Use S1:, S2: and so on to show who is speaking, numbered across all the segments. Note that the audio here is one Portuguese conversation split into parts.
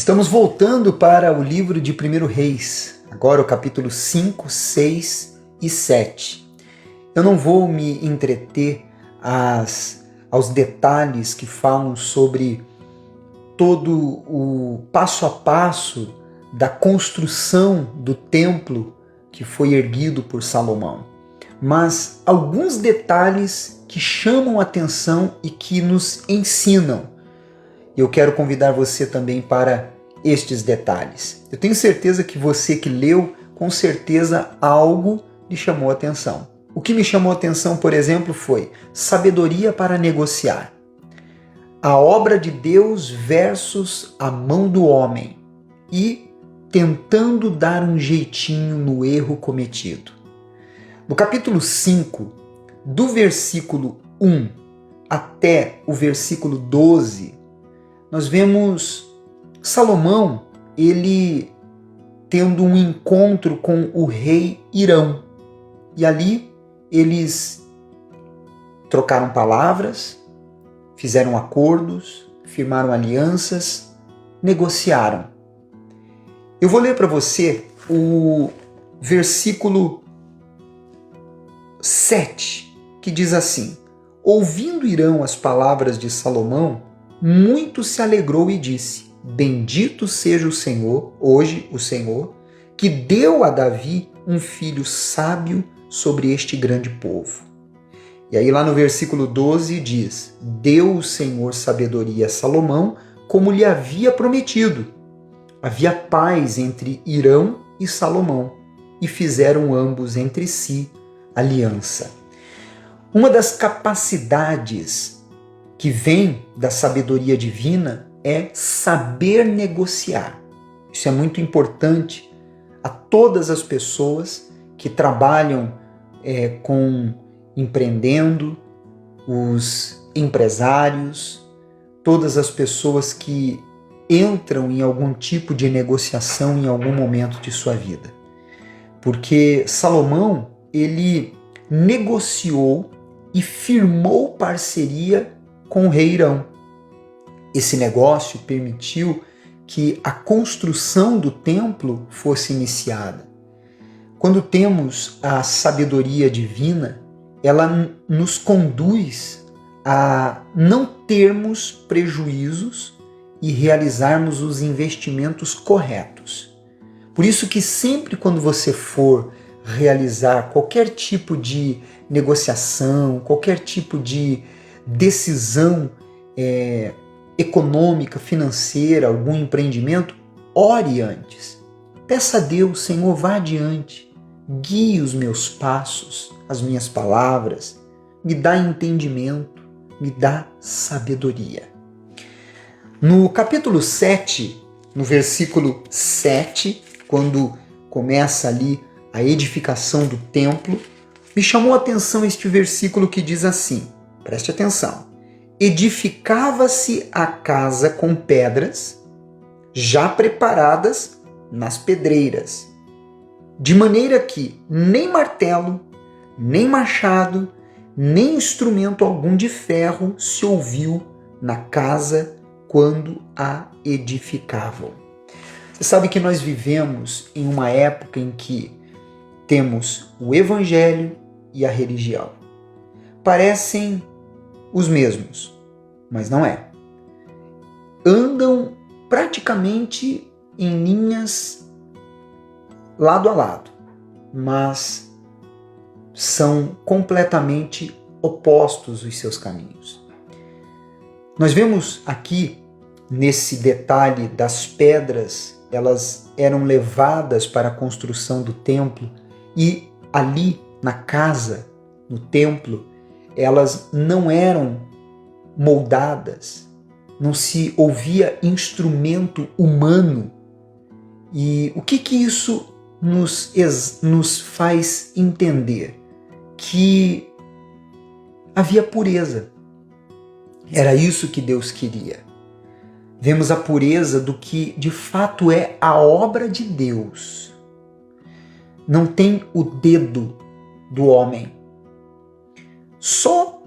S1: Estamos voltando para o livro de 1 Reis, agora o capítulo 5, 6 e 7. Eu não vou me entreter aos detalhes que falam sobre todo o passo a passo da construção do templo que foi erguido por Salomão, mas alguns detalhes que chamam a atenção e que nos ensinam. Eu quero convidar você também para estes detalhes. Eu tenho certeza que você que leu, com certeza algo lhe chamou a atenção. O que me chamou a atenção, por exemplo, foi sabedoria para negociar. A obra de Deus versus a mão do homem e tentando dar um jeitinho no erro cometido. No capítulo 5, do versículo 1 até o versículo 12, nós vemos Salomão, ele tendo um encontro com o rei Hirão. E ali eles trocaram palavras, fizeram acordos, firmaram alianças, negociaram. Eu vou ler para você o versículo 7, que diz assim: Ouvindo Hirão as palavras de Salomão, muito se alegrou e disse: Bendito seja o Senhor, hoje o Senhor, que deu a Davi um filho sábio sobre este grande povo. E aí lá no versículo 12 diz: Deu o Senhor sabedoria a Salomão, como lhe havia prometido. Havia paz entre Hirão e Salomão, e fizeram ambos entre si aliança. Uma das capacidades que vem da sabedoria divina é saber negociar. Isso é muito importante a todas as pessoas que trabalham empreendendo, os empresários, todas as pessoas que entram em algum tipo de negociação em algum momento de sua vida. Porque Salomão, ele negociou e firmou parceria com o rei Hirão. Esse negócio permitiu que a construção do templo fosse iniciada. Quando temos a sabedoria divina, ela nos conduz a não termos prejuízos e realizarmos os investimentos corretos. Por isso que sempre quando você for realizar qualquer tipo de negociação, qualquer tipo de decisão econômica, financeira, algum empreendimento, ore antes. Peça a Deus: Senhor, vá adiante, guie os meus passos, as minhas palavras, me dá entendimento, me dá sabedoria. No capítulo 7, no versículo 7, quando começa ali a edificação do templo, me chamou a atenção este versículo que diz assim, preste atenção: Edificava-se a casa com pedras, já preparadas nas pedreiras, de maneira que nem martelo, nem machado, nem instrumento algum de ferro se ouviu na casa quando a edificavam. Você sabe que nós vivemos em uma época em que temos o evangelho e a religião. Parecem os mesmos, mas não é. Andam praticamente em linhas lado a lado, mas são completamente opostos os seus caminhos. Nós vemos aqui, nesse detalhe das pedras, elas eram levadas para a construção do templo e ali na casa, no templo, elas não eram moldadas, não se ouvia instrumento humano. E o que isso nos faz entender? Que havia pureza. Era isso que Deus queria. Vemos a pureza do que de fato é a obra de Deus. Não tem o dedo do homem. Só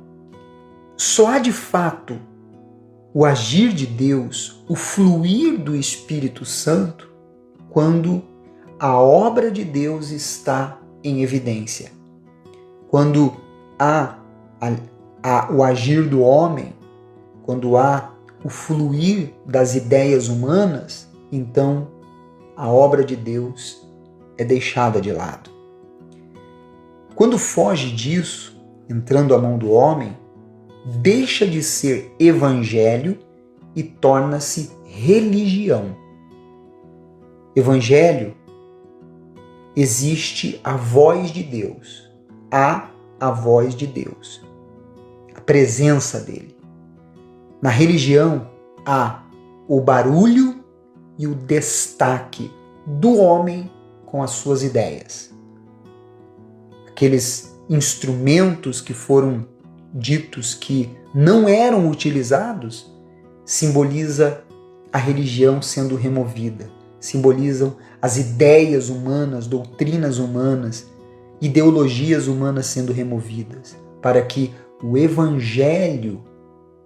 S1: há de fato o agir de Deus, o fluir do Espírito Santo, quando a obra de Deus está em evidência. Quando há o agir do homem, quando há o fluir das ideias humanas, então a obra de Deus é deixada de lado. Quando foge disso, entrando à mão do homem, deixa de ser evangelho e torna-se religião. Evangelho, existe a voz de Deus, há a voz de Deus, a presença dele. Na religião, há o barulho e o destaque do homem com as suas ideias. Aqueles instrumentos que foram ditos que não eram utilizados, simboliza a religião sendo removida, simbolizam as ideias humanas, doutrinas humanas, ideologias humanas sendo removidas, para que o evangelho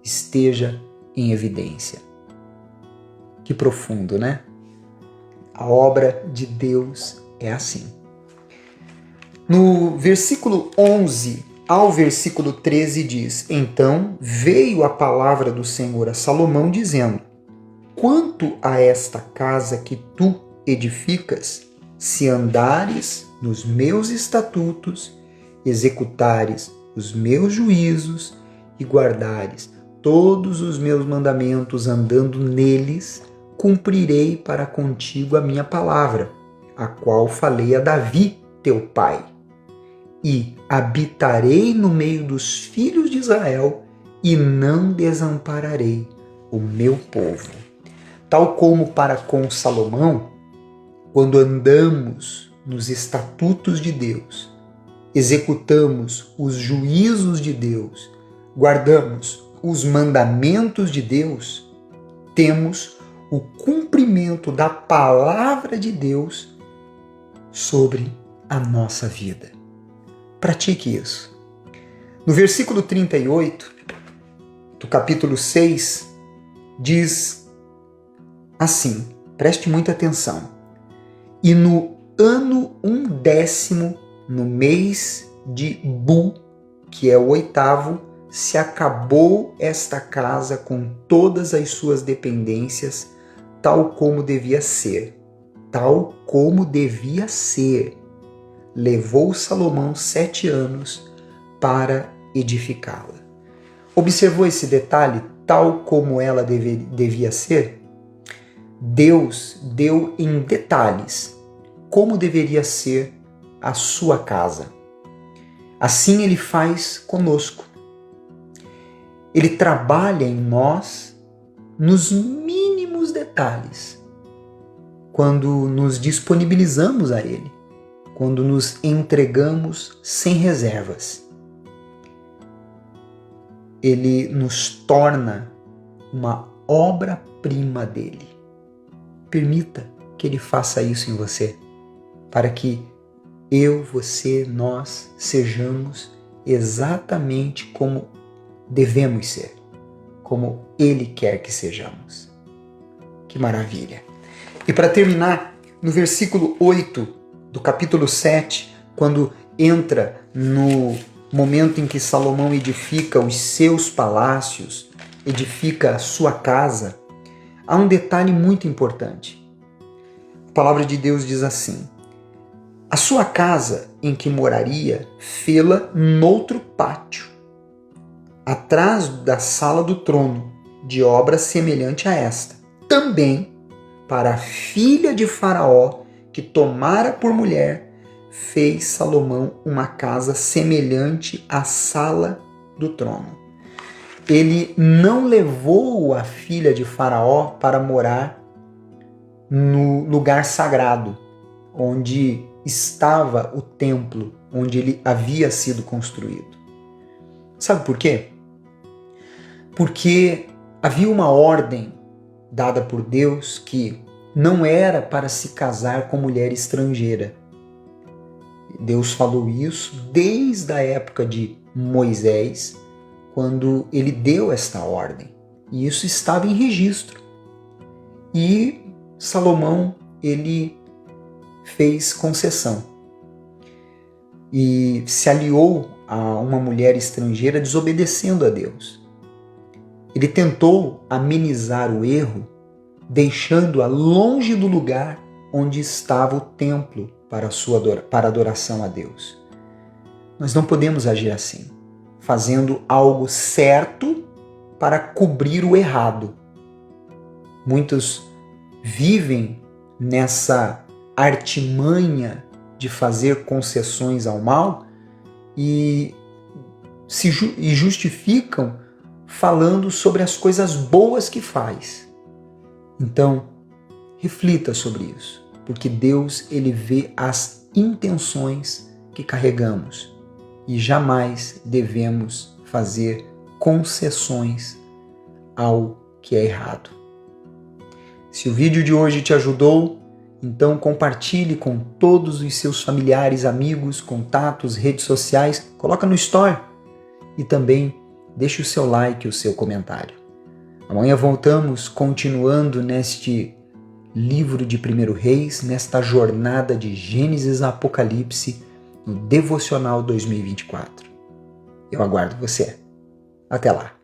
S1: esteja em evidência. Que profundo, né? A obra de Deus é assim. No versículo 11 ao versículo 13 diz: Então veio a palavra do Senhor a Salomão, dizendo: Quanto a esta casa que tu edificas, se andares nos meus estatutos, executares os meus juízos e guardares todos os meus mandamentos, andando neles, cumprirei para contigo a minha palavra, a qual falei a Davi, teu pai. E habitarei no meio dos filhos de Israel e não desampararei o meu povo. Tal como para com Salomão, quando andamos nos estatutos de Deus, executamos os juízos de Deus, guardamos os mandamentos de Deus, temos o cumprimento da palavra de Deus sobre a nossa vida. Pratique isso. No versículo 38 do capítulo 6, diz assim, preste muita atenção: E no ano 1/10, no mês de Bu, que é o 8º, se acabou esta casa com todas as suas dependências, tal como devia ser. Tal como devia ser. Levou Salomão 7 anos para edificá-la. Observou esse detalhe, tal como ela devia ser? Deus deu em detalhes como deveria ser a sua casa. Assim ele faz conosco. Ele trabalha em nós nos mínimos detalhes, quando nos disponibilizamos a Ele, quando nos entregamos sem reservas. Ele nos torna uma obra-prima dele. Permita que Ele faça isso em você, para que eu, você, nós sejamos exatamente como devemos ser, como Ele quer que sejamos. Que maravilha! E para terminar, no versículo 8 do capítulo 7, quando entra no momento em que Salomão edifica os seus palácios, edifica a sua casa, há um detalhe muito importante. A palavra de Deus diz assim: a sua casa em que moraria, fê-la noutro pátio, atrás da sala do trono, de obra semelhante a esta. Também para a filha de Faraó, que tomara por mulher, fez Salomão uma casa semelhante à sala do trono. Ele não levou a filha de Faraó para morar no lugar sagrado, onde estava o templo, onde ele havia sido construído. Sabe por quê? Porque havia uma ordem dada por Deus que não era para se casar com mulher estrangeira. Deus falou isso desde a época de Moisés, quando ele deu esta ordem. E isso estava em registro. E Salomão, ele fez concessão e se aliou a uma mulher estrangeira desobedecendo a Deus. Ele tentou amenizar o erro, deixando-a longe do lugar onde estava o templo para adoração a Deus. Nós não podemos agir assim, fazendo algo certo para cobrir o errado. Muitos vivem nessa artimanha de fazer concessões ao mal e justificam falando sobre as coisas boas que faz. Então, reflita sobre isso, porque Deus, ele vê as intenções que carregamos e jamais devemos fazer concessões ao que é errado. Se o vídeo de hoje te ajudou, então compartilhe com todos os seus familiares, amigos, contatos, redes sociais, coloca no Story e também deixe o seu like e o seu comentário. Amanhã voltamos continuando neste livro de 1 Reis, nesta jornada de Gênesis a Apocalipse, no Devocional 2024. Eu aguardo você. Até lá!